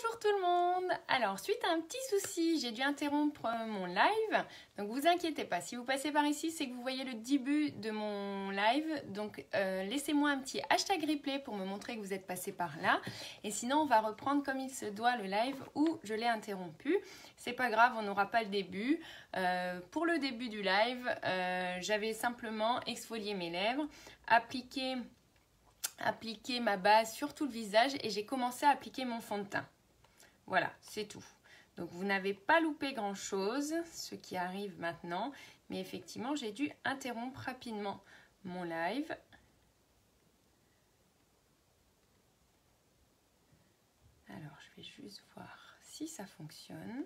Bonjour tout le monde. Alors, suite à un petit souci, j'ai dû interrompre mon live. Donc, vous inquiétez pas. Si vous passez par ici, c'est que vous voyez le début de mon live. Donc, laissez-moi un petit hashtag replay pour me montrer que vous êtes passé par là. Et sinon, on va reprendre comme il se doit le live où je l'ai interrompu. C'est pas grave, on n'aura pas le début. Pour le début du live, j'avais simplement exfolié mes lèvres, appliqué ma base sur tout le visage et j'ai commencé à appliquer mon fond de teint. Voilà, c'est tout. Donc vous n'avez pas loupé grand chose, ce qui arrive maintenant, mais effectivement j'ai dû interrompre rapidement mon live. Alors je vais juste voir si ça fonctionne.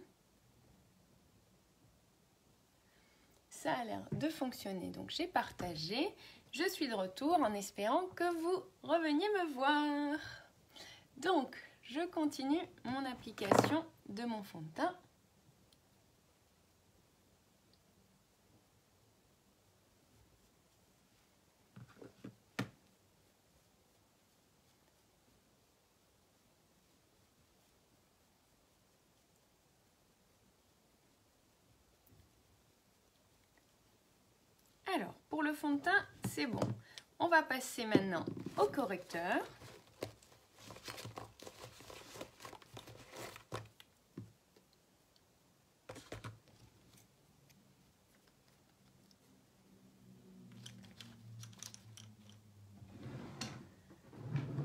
Ça a l'air de fonctionner, donc j'ai partagé. Je suis de retour en espérant que vous reveniez me voir. Donc, je continue mon application de mon fond de teint. Alors, pour le fond de teint, c'est bon. On va passer maintenant au correcteur.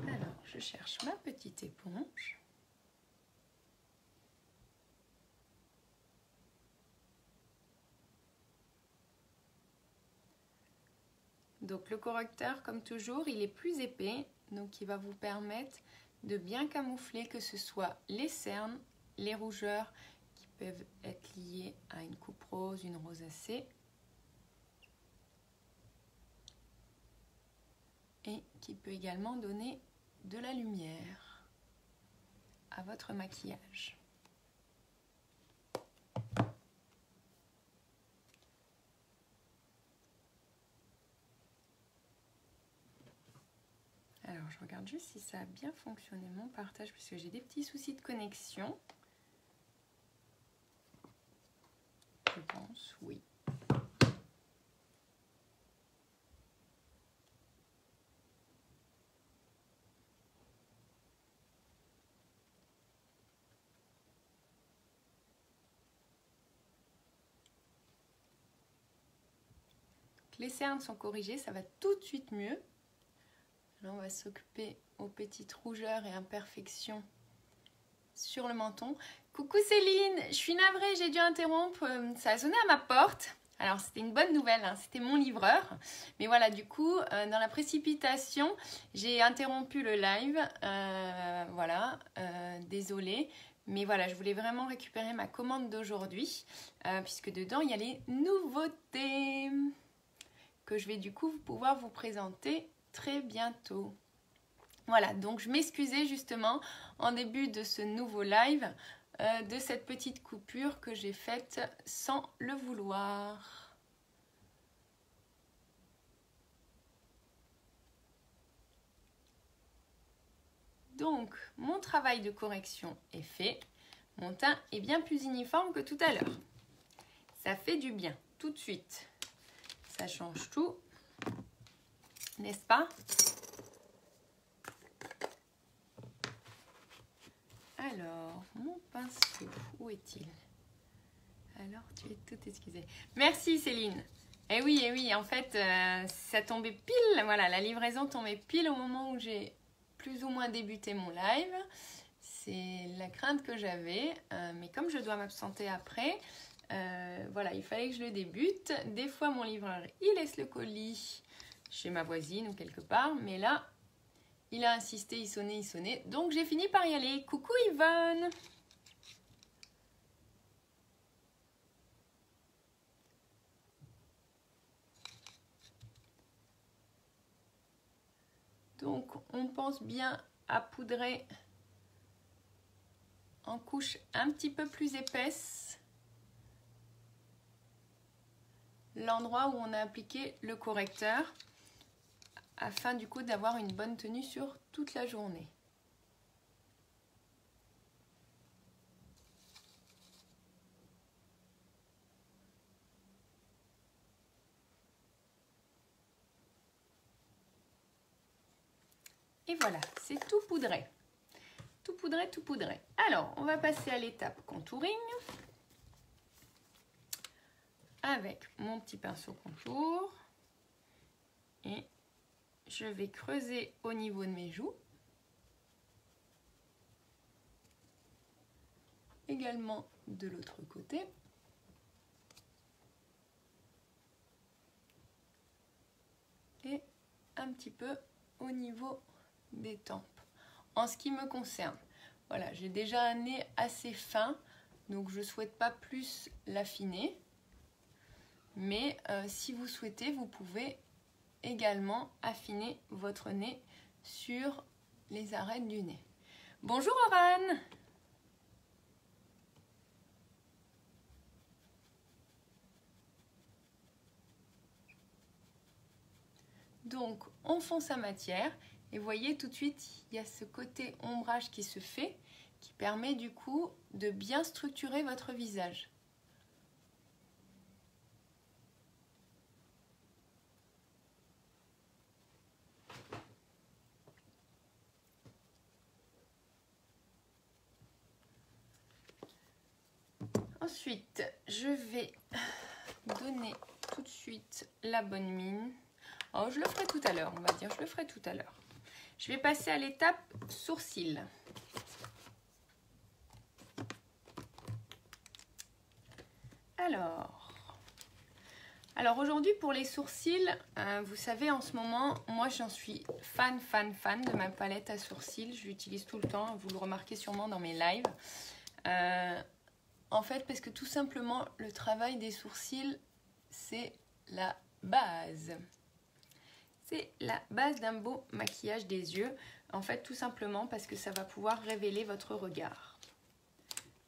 Alors, je cherche ma petite éponge. Donc le correcteur, comme toujours, il est plus épais, donc il va vous permettre de bien camoufler que ce soit les cernes, les rougeurs qui peuvent être liées à une coupe rose, une rosacée, et qui peut également donner de la lumière à votre maquillage. Alors, je regarde juste si ça a bien fonctionné mon partage, puisque j'ai des petits soucis de connexion. Je pense, oui. Les cernes sont corrigées, ça va tout de suite mieux. Là, on va s'occuper aux petites rougeurs et imperfections sur le menton. Coucou Céline, je suis navrée, j'ai dû interrompre, ça a sonné à ma porte. Alors c'était une bonne nouvelle, hein, c'était mon livreur. Mais voilà, du coup, dans la précipitation, j'ai interrompu le live. Voilà, désolée. Mais voilà, je voulais vraiment récupérer ma commande d'aujourd'hui, puisque dedans, il y a les nouveautés que je vais du coup pouvoir vous présenter très bientôt. Voilà, donc je m'excusais justement en début de ce nouveau live de cette petite coupure que j'ai faite sans le vouloir. Donc, mon travail de correction est fait. Mon teint est bien plus uniforme que tout à l'heure. Ça fait du bien, tout de suite. Ça change tout, n'est-ce pas ? Alors, mon pinceau, où est-il? Alors, tu es tout excusée. Merci Céline. Eh oui, en fait, ça tombait pile, voilà, la livraison tombait pile au moment où j'ai plus ou moins débuté mon live. C'est la crainte que j'avais, mais comme je dois m'absenter après, voilà, il fallait que je le débute. Des fois, mon livreur, il laisse le colis chez ma voisine ou quelque part, mais là, il a insisté, il sonnait, donc j'ai fini par y aller. Coucou Yvonne! Donc on pense bien à poudrer en couche un petit peu plus épaisse l'endroit où on a appliqué le correcteur, afin du coup d'avoir une bonne tenue sur toute la journée. Et voilà, c'est tout poudré. Tout poudré, tout poudré. Alors, on va passer à l'étape contouring. Avec mon petit pinceau contour. Et je vais creuser au niveau de mes joues. Également de l'autre côté. Et un petit peu au niveau des tempes. En ce qui me concerne, voilà, j'ai déjà un nez assez fin, donc je ne souhaite pas plus l'affiner. Mais si vous souhaitez, vous pouvez également affiner votre nez sur les arêtes du nez. Bonjour Oran! Donc, on fond sa matière et vous voyez tout de suite, il y a ce côté ombrage qui se fait, qui permet du coup de bien structurer votre visage. Ensuite, je vais donner tout de suite la bonne mine. Oh, je le ferai tout à l'heure, on va dire, je le ferai tout à l'heure. Je vais passer à l'étape sourcils. Alors aujourd'hui pour les sourcils, vous savez en ce moment, moi j'en suis fan de ma palette à sourcils. Je l'utilise tout le temps, vous le remarquez sûrement dans mes lives. En fait, parce que tout simplement, le travail des sourcils, c'est la base. C'est la base d'un beau maquillage des yeux. En fait, tout simplement parce que ça va pouvoir révéler votre regard.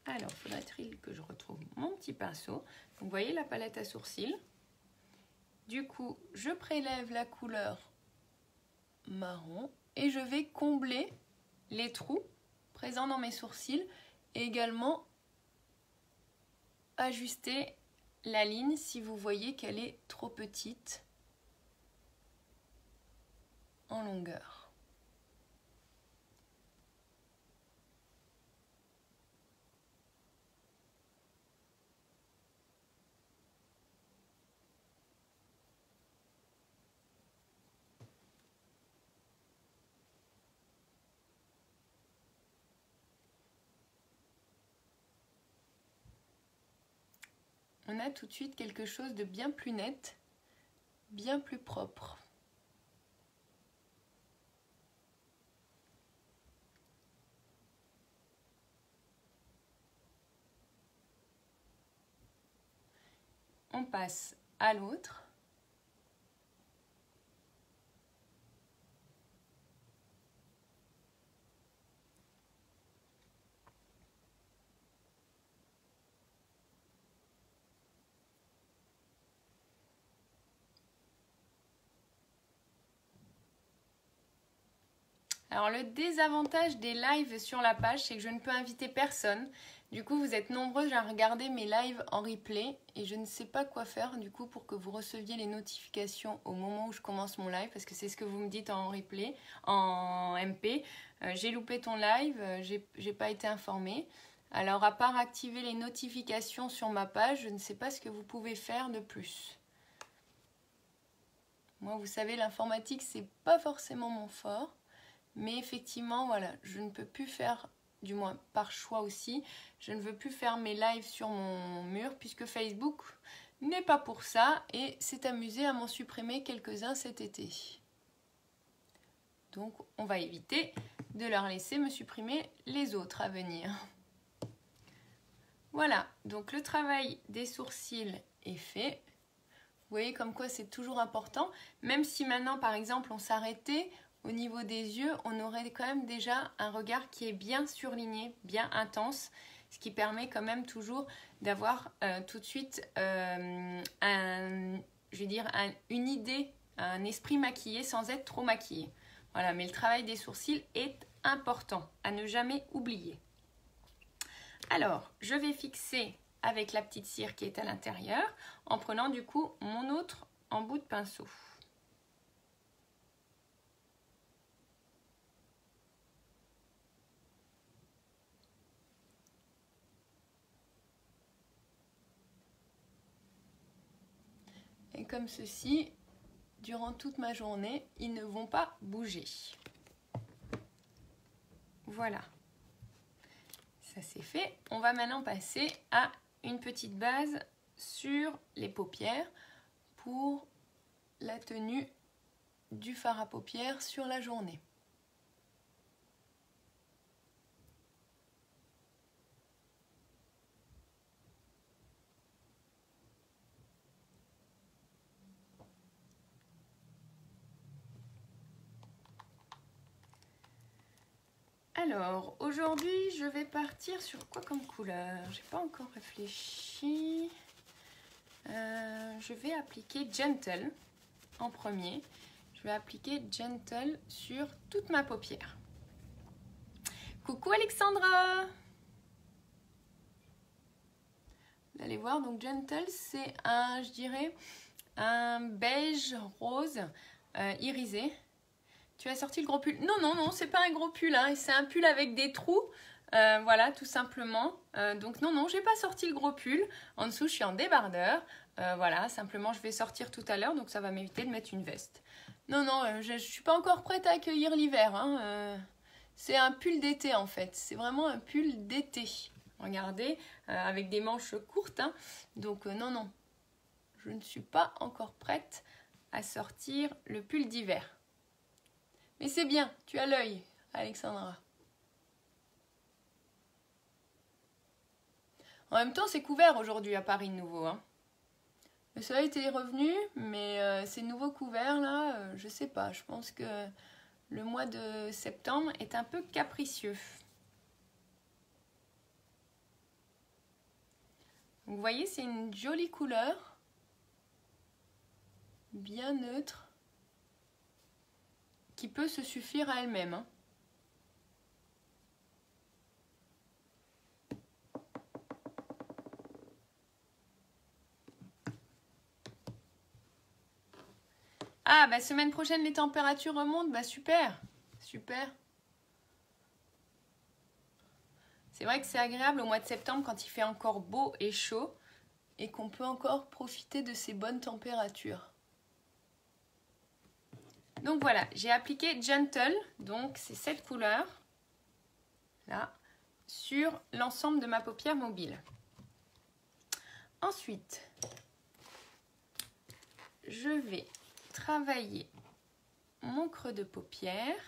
Alors, faudrait-il que je retrouve mon petit pinceau. Donc, vous voyez la palette à sourcils. Du coup, je prélève la couleur marron et je vais combler les trous présents dans mes sourcils et également ajuster la ligne si vous voyez qu'elle est trop petite en longueur. On a tout de suite quelque chose de bien plus net, bien plus propre. On passe à l'autre. Alors le désavantage des lives sur la page, c'est que je ne peux inviter personne. Du coup, vous êtes nombreux à regarder mes lives en replay et je ne sais pas quoi faire du coup pour que vous receviez les notifications au moment où je commence mon live parce que c'est ce que vous me dites en replay, en MP. J'ai loupé ton live, j'ai pas été informée. Alors à part activer les notifications sur ma page, je ne sais pas ce que vous pouvez faire de plus. Moi, vous savez, l'informatique, c'est pas forcément mon fort. Mais effectivement, voilà, je ne peux plus faire, du moins par choix aussi, je ne veux plus faire mes lives sur mon mur puisque Facebook n'est pas pour ça et s'est amusé à m'en supprimer quelques-uns cet été. Donc, on va éviter de leur laisser me supprimer les autres à venir. Voilà, donc le travail des sourcils est fait. Vous voyez comme quoi c'est toujours important, même si maintenant, par exemple, on s'arrêtait. Au niveau des yeux, on aurait quand même déjà un regard qui est bien surligné, bien intense, ce qui permet quand même toujours d'avoir tout de suite une idée, un esprit maquillé sans être trop maquillé. Voilà, mais le travail des sourcils est important, à ne jamais oublier. Alors, je vais fixer avec la petite cire qui est à l'intérieur, en prenant du coup mon autre embout de pinceau. comme ceci durant toute ma journée. Ils ne vont pas bouger. Voilà. Ça c'est fait. On va maintenant passer à une petite base sur les paupières pour la tenue du fard à paupières sur la journée. Alors, aujourd'hui, je vais partir sur quoi comme couleur? J'ai pas encore réfléchi. Je vais appliquer Gentle en premier. Je vais appliquer Gentle sur toute ma paupière. Coucou Alexandra! Vous allez voir, donc Gentle, c'est un, je dirais, un beige rose irisé. Tu as sorti le gros pull? Non, non, non, c'est pas un gros pull, hein, c'est un pull avec des trous, voilà, tout simplement. Donc non, non, j'ai pas sorti le gros pull. En dessous, je suis en débardeur. Voilà, simplement, je vais sortir tout à l'heure, donc ça va m'éviter de mettre une veste. Non, non, je suis pas encore prête à accueillir l'hiver. Hein, c'est un pull d'été, en fait. C'est vraiment un pull d'été. Regardez, avec des manches courtes. Hein. Donc non, non, je ne suis pas encore prête à sortir le pull d'hiver. Mais c'est bien, tu as l'œil, Alexandra. En même temps, c'est couvert aujourd'hui à Paris de nouveau. Hein. Le soleil était revenu, mais ces nouveaux couverts là, je sais pas. Je pense que le mois de septembre est un peu capricieux. Vous voyez, c'est une jolie couleur, bien neutre, qui peut se suffire à elle-même. Hein. Ah, bah semaine prochaine, les températures remontent. Bah super, super. C'est vrai que c'est agréable au mois de septembre quand il fait encore beau et chaud et qu'on peut encore profiter de ces bonnes températures. Donc voilà, j'ai appliqué Gentle, donc c'est cette couleur, là, sur l'ensemble de ma paupière mobile. Ensuite, je vais travailler mon creux de paupière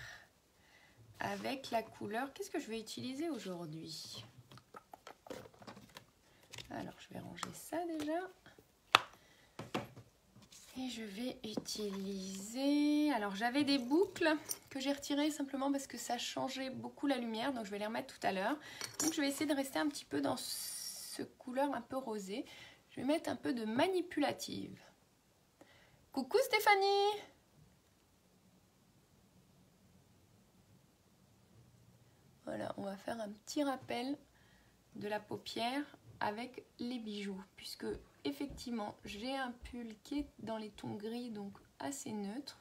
avec la couleur. Qu'est-ce que je vais utiliser aujourd'hui? Alors, je vais ranger ça déjà. Et je vais utiliser... Alors, j'avais des boucles que j'ai retirées simplement parce que ça changeait beaucoup la lumière. Donc, je vais les remettre tout à l'heure. Donc, je vais essayer de rester un petit peu dans ce couleur un peu rosé. Je vais mettre un peu de manipulative. Coucou Stéphanie! Voilà, on va faire un petit rappel de la paupière avec les bijoux. Puisque, effectivement, j'ai un pull qui est dans les tons gris, donc assez neutre.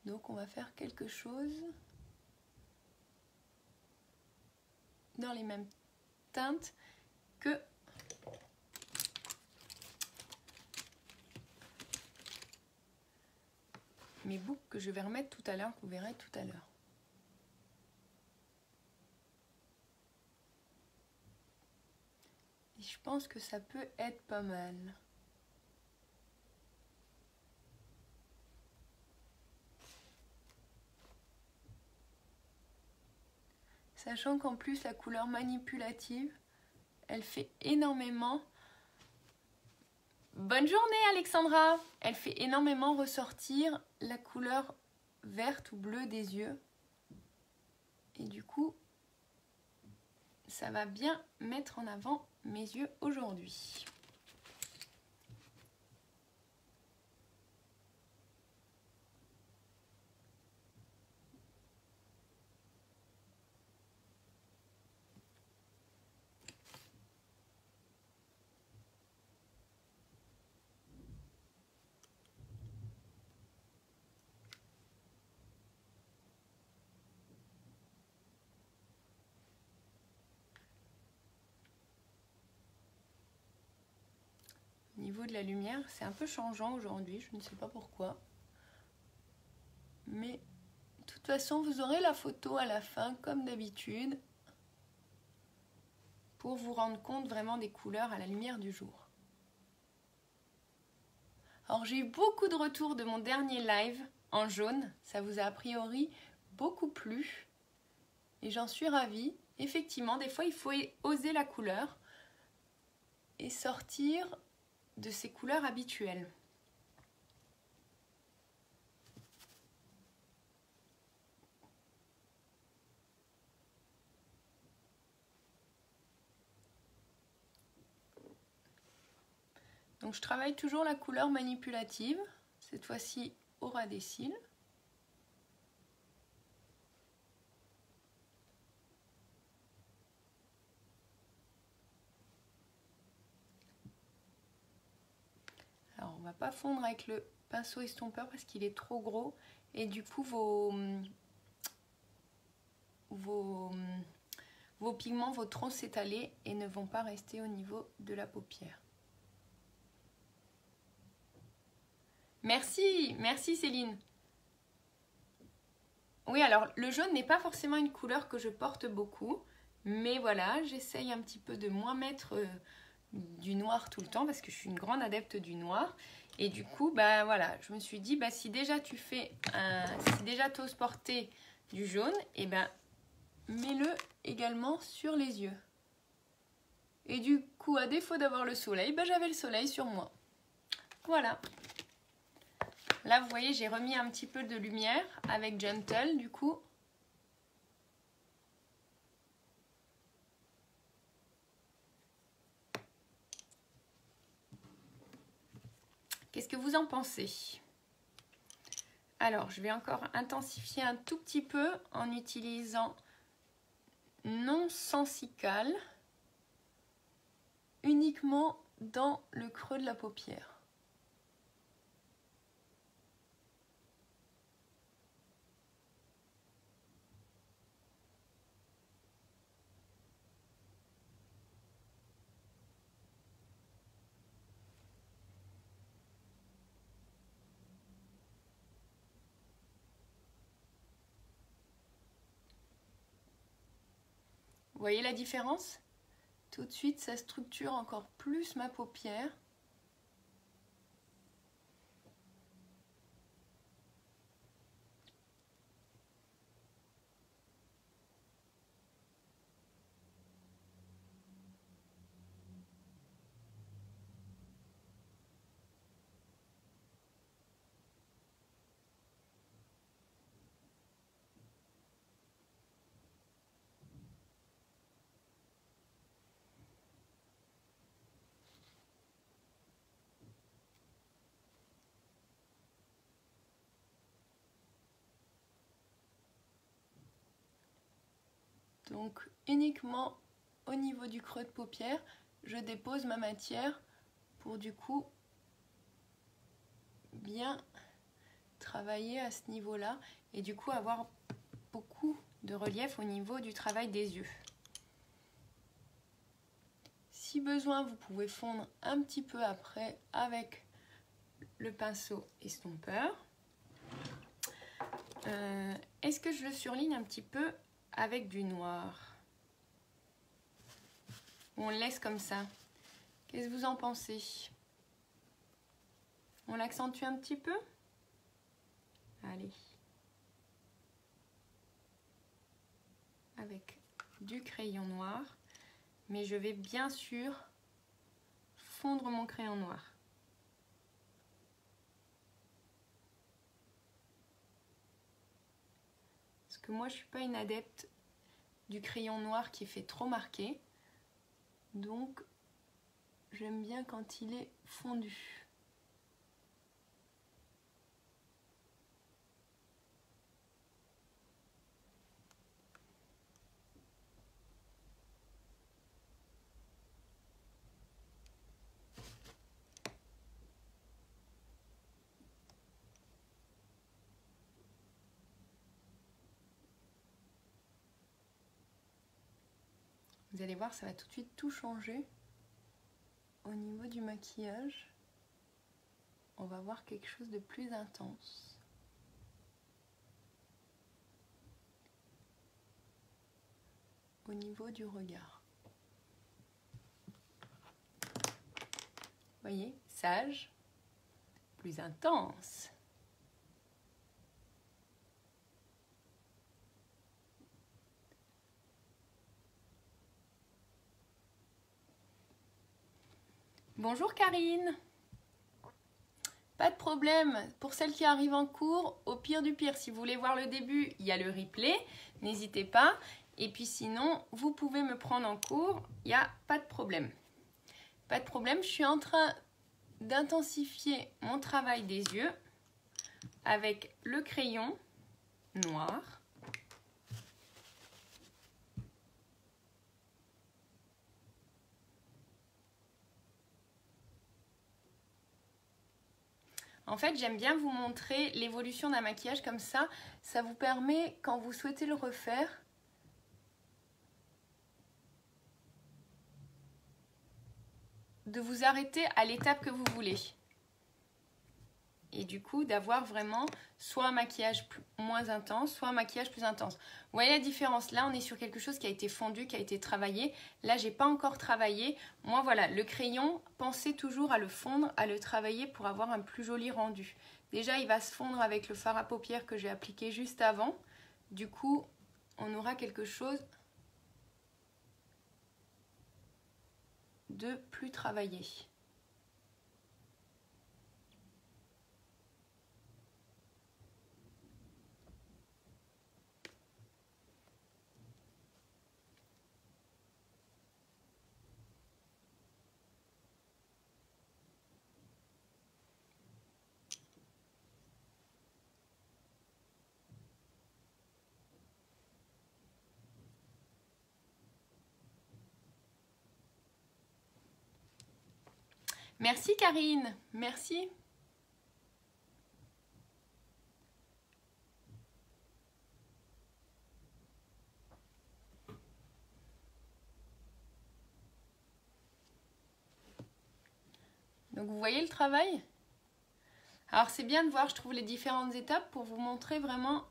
Donc, on va faire quelque chose dans les mêmes teintes que mes boucles que je vais remettre tout à l'heure, que vous verrez tout à l'heure. Et je pense que ça peut être pas mal. Sachant qu'en plus la couleur manipulative, elle fait énormément... Bonne journée Alexandra! Elle fait énormément ressortir la couleur verte ou bleue des yeux. Et du coup, ça va bien mettre en avant mes yeux aujourd'hui. niveau de la lumière. C'est un peu changeant aujourd'hui, je ne sais pas pourquoi. Mais de toute façon, vous aurez la photo à la fin, comme d'habitude, pour vous rendre compte vraiment des couleurs à la lumière du jour. Alors j'ai eu beaucoup de retours de mon dernier live en jaune, ça vous a priori beaucoup plu et j'en suis ravie. Effectivement, des fois il faut oser la couleur et sortir de ses couleurs habituelles. Donc je travaille toujours la couleur manipulative, cette fois-ci au ras des cils. Alors on ne va pas fondre avec le pinceau estompeur parce qu'il est trop gros et du coup vos pigments vont trop s'étaler et ne vont pas rester au niveau de la paupière. Merci, merci Céline. Oui, alors le jaune n'est pas forcément une couleur que je porte beaucoup, mais voilà, j'essaye un petit peu de moins mettre du noir tout le temps parce que je suis une grande adepte du noir. Et du coup, bah voilà, je me suis dit, bah si déjà tu oses porter du jaune, et ben mets-le également sur les yeux. Et du coup, à défaut d'avoir le soleil, bah j'avais le soleil sur moi. Voilà. Là, vous voyez, j'ai remis un petit peu de lumière avec Gentle, du coup. Qu'est-ce que vous en pensez? Alors, je vais encore intensifier un tout petit peu en utilisant non sensical, uniquement dans le creux de la paupière. Vous voyez la différence? Tout de suite, ça structure encore plus ma paupière. Donc uniquement au niveau du creux de paupière, je dépose ma matière pour du coup bien travailler à ce niveau-là et du coup avoir beaucoup de relief au niveau du travail des yeux. Si besoin, vous pouvez fondre un petit peu après avec le pinceau estompeur. Est-ce que je le surligne un petit peu avec du noir? On le laisse comme ça. Qu'est-ce que vous en pensez? On l'accentue un petit peu? Allez. Avec du crayon noir. Mais je vais bien sûr fondre mon crayon noir. Parce que moi, je ne suis pas une adepte du crayon noir qui fait trop marqué. Donc, j'aime bien quand il est fondu. Vous allez voir, ça va tout de suite tout changer au niveau du maquillage. on va voir quelque chose de plus intense. Au niveau du regard. Vous voyez, sage, plus intense. Bonjour Karine. Pas de problème. Pour celles qui arrivent en cours, au pire du pire, si vous voulez voir le début, il y a le replay. N'hésitez pas. Et puis sinon, vous pouvez me prendre en cours. Il n'y a pas de problème. Pas de problème. Je suis en train d'intensifier mon travail des yeux avec le crayon noir. En fait, j'aime bien vous montrer l'évolution d'un maquillage comme ça. Ça vous permet, quand vous souhaitez le refaire, de vous arrêter à l'étape que vous voulez. Et du coup, d'avoir vraiment soit un maquillage moins intense, soit un maquillage plus intense. Vous voyez la différence? Là, on est sur quelque chose qui a été fondu, qui a été travaillé. Là, j'ai pas encore travaillé. Moi, voilà, le crayon, pensez toujours à le fondre, à le travailler pour avoir un plus joli rendu. Déjà, il va se fondre avec le fard à paupières que j'ai appliqué juste avant. Du coup, on aura quelque chose de plus travaillé. Merci Karine, merci. Donc vous voyez le travail? Alors c'est bien de voir, je trouve, les différentes étapes pour vous montrer vraiment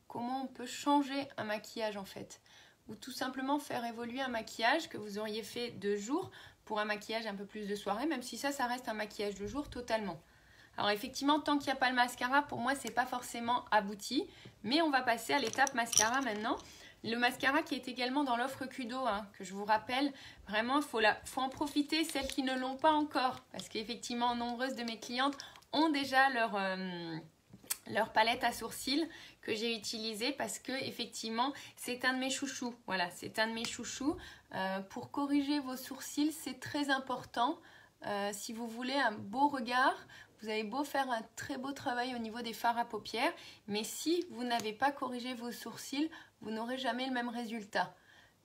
comment on peut changer un maquillage en fait. Ou tout simplement faire évoluer un maquillage que vous auriez fait de jour pour un maquillage un peu plus de soirée, même si ça reste un maquillage de jour totalement. Alors effectivement, tant qu'il n'y a pas le mascara, pour moi, c'est pas forcément abouti. Mais on va passer à l'étape mascara maintenant. Le mascara qui est également dans l'offre Kudo, hein, que je vous rappelle, vraiment, il faut en profiter, celles qui ne l'ont pas encore. Parce qu'effectivement, nombreuses de mes clientes ont déjà leur palette à sourcils que j'ai utilisée parce que effectivement c'est un de mes chouchous. Voilà, c'est un de mes chouchous. Pour corriger vos sourcils, c'est très important. Si vous voulez un beau regard, vous avez beau faire un très beau travail au niveau des fards à paupières, mais si vous n'avez pas corrigé vos sourcils, vous n'aurez jamais le même résultat.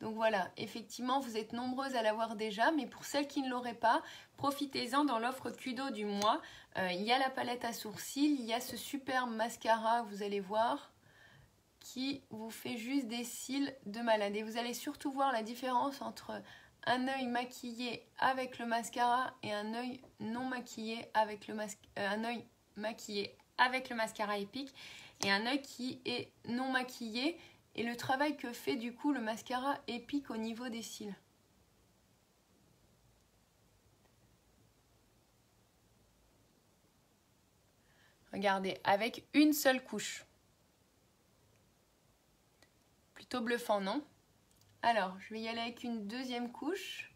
Donc voilà, effectivement, vous êtes nombreuses à l'avoir déjà, mais pour celles qui ne l'auraient pas, profitez-en dans l'offre Kudo du mois. Il y a la palette à sourcils, il y a ce superbe mascara, vous allez voir, qui vous fait juste des cils de malade. Et vous allez surtout voir la différence entre un œil maquillé avec le mascara et un œil non maquillé avec le un œil maquillé avec le mascara Epic et un œil qui est non maquillé. Et le travail que fait du coup le mascara Epic au niveau des cils. Regardez, avec une seule couche. Plutôt bluffant, non? Alors, je vais y aller avec une deuxième couche.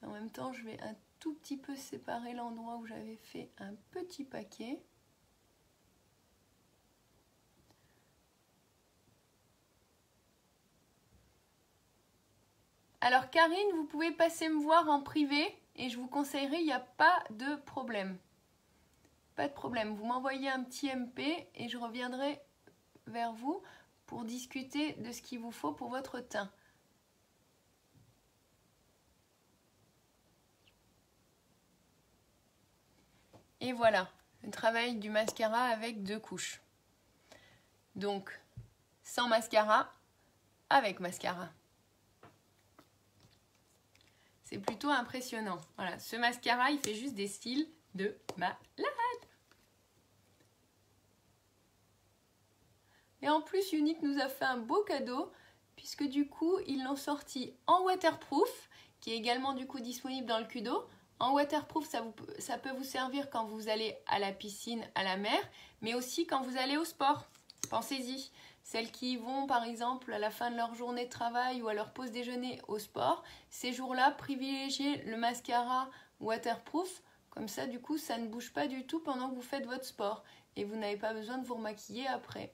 En même temps, je vais un tout petit peu séparer l'endroit où j'avais fait un petit paquet. Alors Karine, vous pouvez passer me voir en privé et je vous conseillerais, il n'y a pas de problème. Pas de problème, vous m'envoyez un petit MP et je reviendrai vers vous pour discuter de ce qu'il vous faut pour votre teint. Et voilà, le travail du mascara avec deux couches. Donc, sans mascara, avec mascara. C'est plutôt impressionnant. Voilà, ce mascara, il fait juste des cils de malade. Et en plus, Younique nous a fait un beau cadeau, puisque du coup, ils l'ont sorti en waterproof, qui est également du coup disponible dans le Kudo. En waterproof, ça peut vous servir quand vous allez à la piscine, à la mer, mais aussi quand vous allez au sport. Pensez-y. Celles qui vont par exemple à la fin de leur journée de travail ou à leur pause déjeuner au sport, ces jours-là, privilégiez le mascara waterproof. Comme ça, du coup, ça ne bouge pas du tout pendant que vous faites votre sport. Et vous n'avez pas besoin de vous remaquiller après.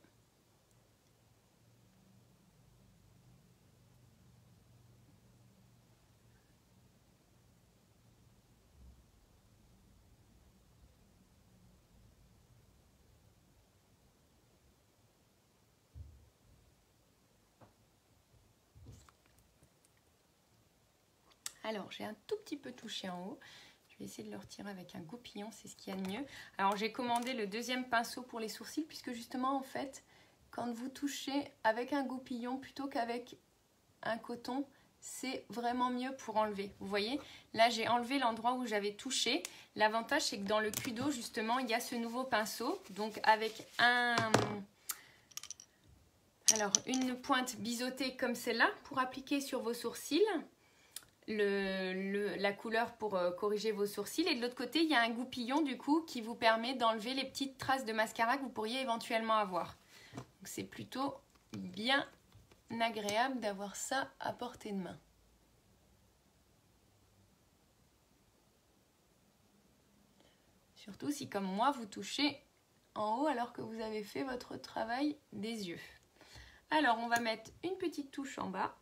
Alors, j'ai un tout petit peu touché en haut. Je vais essayer de le retirer avec un goupillon, c'est ce qu'il y a de mieux. Alors, j'ai commandé le deuxième pinceau pour les sourcils, puisque justement, en fait, quand vous touchez avec un goupillon plutôt qu'avec un coton, c'est vraiment mieux pour enlever. Vous voyez, là, j'ai enlevé l'endroit où j'avais touché. L'avantage, c'est que dans le Kudo, justement, il y a ce nouveau pinceau. Donc, avec une pointe biseautée comme celle-là pour appliquer sur vos sourcils. La couleur pour corriger vos sourcils, et de l'autre côté il y a un goupillon du coup qui vous permet d'enlever les petites traces de mascara que vous pourriez éventuellement avoir. C'est plutôt bien agréable d'avoir ça à portée de main. Surtout si comme moi vous touchez en haut alors que vous avez fait votre travail des yeux. Alors on va mettre une petite touche en bas.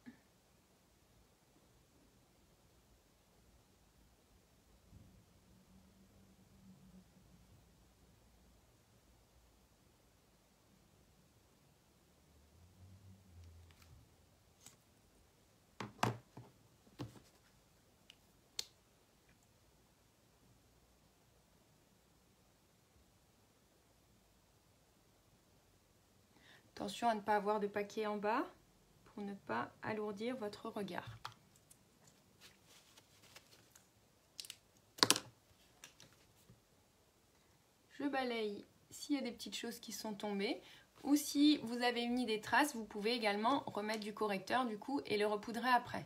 Attention à ne pas avoir de paquet en bas pour ne pas alourdir votre regard. Je balaye s'il y a des petites choses qui sont tombées, ou si vous avez mis des traces, vous pouvez également remettre du correcteur du coup et le repoudrer après.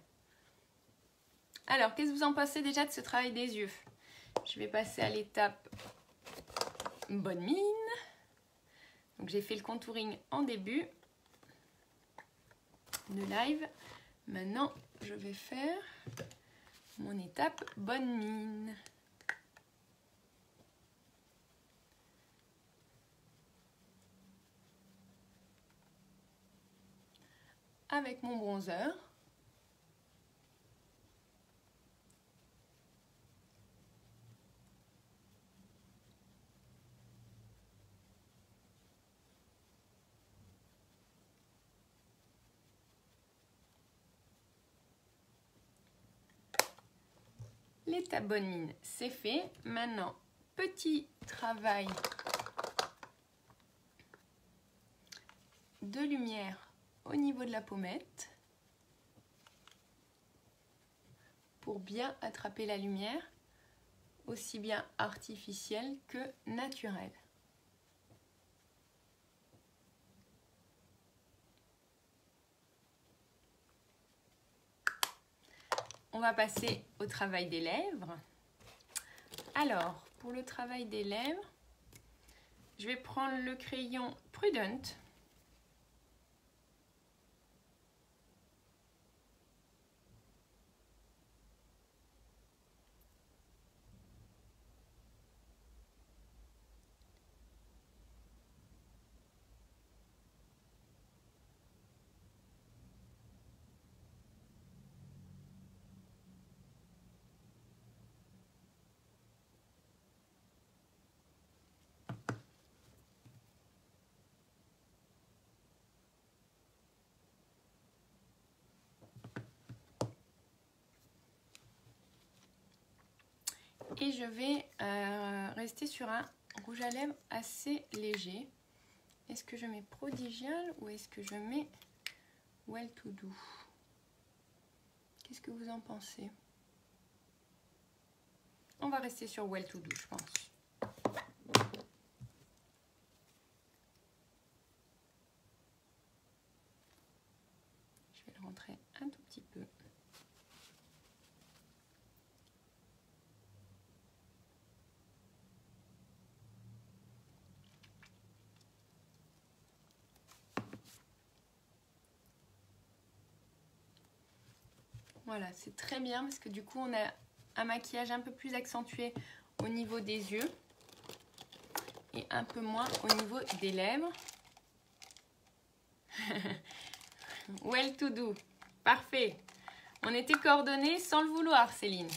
Alors, qu'est-ce que vous en pensez déjà de ce travail des yeux? Je vais passer à l'étape bonne mine. Donc j'ai fait le contouring en début de live. Maintenant, je vais faire mon étape bonne mine. Avec mon bronzer. L'étape bonne mine, c'est fait. Maintenant, petit travail de lumière au niveau de la pommette pour bien attraper la lumière, aussi bien artificielle que naturelle. On va passer au travail des lèvres. Alors, pour le travail des lèvres, je vais prendre le crayon Prudent. Et je vais rester sur un rouge à lèvres assez léger. Est-ce que je mets Prodigial ou est-ce que je mets Well To Do? Qu'est-ce que vous en pensez? On va rester sur Well To Do, je pense. rentrer un tout petit peu. Voilà, c'est très bien parce que du coup, on a un maquillage un peu plus accentué au niveau des yeux et un peu moins au niveau des lèvres. Well to do. Parfait. On était coordonnés sans le vouloir, Céline.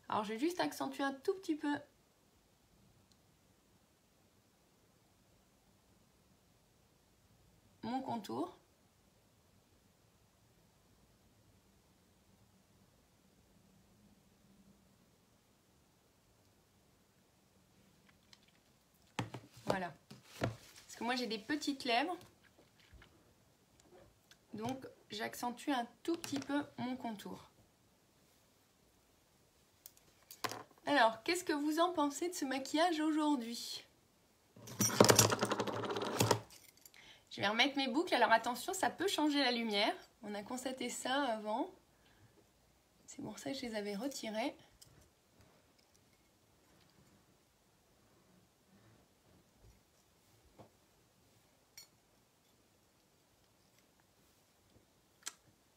Alors, je vais juste accentuer un tout petit peu. Mon contour. Voilà. Parce que moi, j'ai des petites lèvres. Donc, j'accentue un tout petit peu mon contour. Alors, qu'est-ce que vous en pensez de ce maquillage aujourd'hui? Je vais remettre mes boucles. Alors, attention, ça peut changer la lumière. On a constaté ça avant. C'est pour ça que je les avais retirées.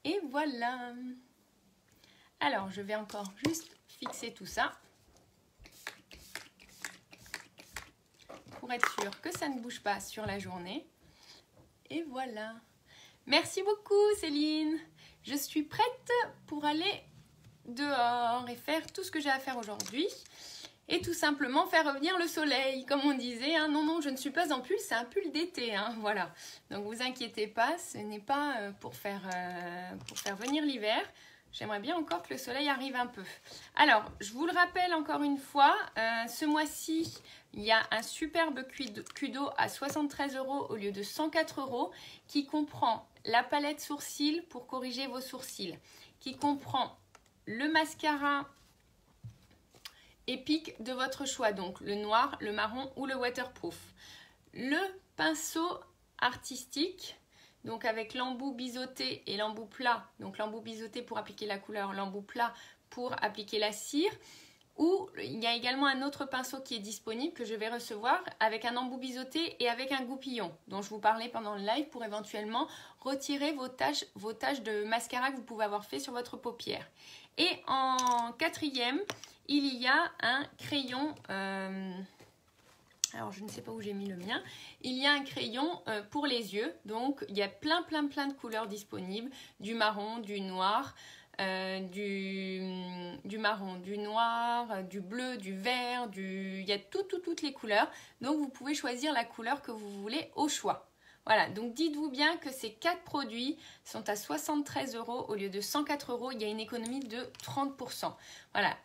Et voilà. Alors, je vais encore juste fixer tout ça pour être sûr que ça ne bouge pas sur la journée. Et voilà. Merci beaucoup, Céline. Je suis prête pour aller dehors et faire tout ce que j'ai à faire aujourd'hui. Et tout simplement faire revenir le soleil, comme on disait. Hein. Non, non, je ne suis pas en pull, c'est un pull d'été. Hein, voilà. Donc, vous inquiétez pas, ce n'est pas pour faire venir l'hiver. J'aimerais bien encore que le soleil arrive un peu. Alors, je vous le rappelle encore une fois, ce mois-ci, il y a un superbe Kudo à 73 € au lieu de 104 € qui comprend la palette sourcils pour corriger vos sourcils, qui comprend le mascara épique de votre choix, donc le noir, le marron ou le waterproof. Le pinceau artistique, donc avec l'embout biseauté et l'embout plat, donc l'embout biseauté pour appliquer la couleur, l'embout plat pour appliquer la cire. Ou il y a également un autre pinceau qui est disponible que je vais recevoir avec un embout biseauté et avec un goupillon dont je vous parlais pendant le live pour éventuellement retirer vos taches de mascara que vous pouvez avoir fait sur votre paupière. Et en quatrième, il y a un crayon, alors je ne sais pas où j'ai mis le mien, il y a un crayon pour les yeux, donc il y a plein de couleurs disponibles, du marron, du noir, du marron, du noir, du bleu, du vert, il y a toutes les couleurs, donc vous pouvez choisir la couleur que vous voulez au choix. Voilà, donc dites-vous bien que ces 4 produits sont à 73 € au lieu de 104 €. Il y a une économie de 30%. Voilà.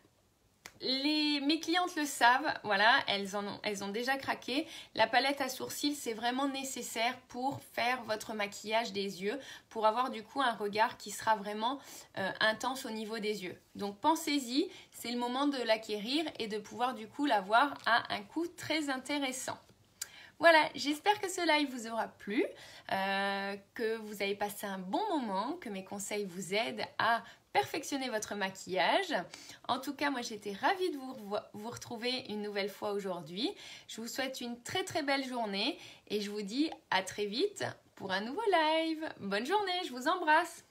Mes clientes le savent, voilà, elles ont déjà craqué. La palette à sourcils, c'est vraiment nécessaire pour faire votre maquillage des yeux, pour avoir du coup un regard qui sera vraiment intense au niveau des yeux. Donc pensez-y, c'est le moment de l'acquérir et de pouvoir du coup l'avoir à un coût très intéressant. Voilà, j'espère que ce live vous aura plu, que vous avez passé un bon moment, que mes conseils vous aident à perfectionner votre maquillage. En tout cas, moi j'étais ravie de vous retrouver une nouvelle fois aujourd'hui. Je vous souhaite une très belle journée et je vous dis à très vite pour un nouveau live. Bonne journée, je vous embrasse.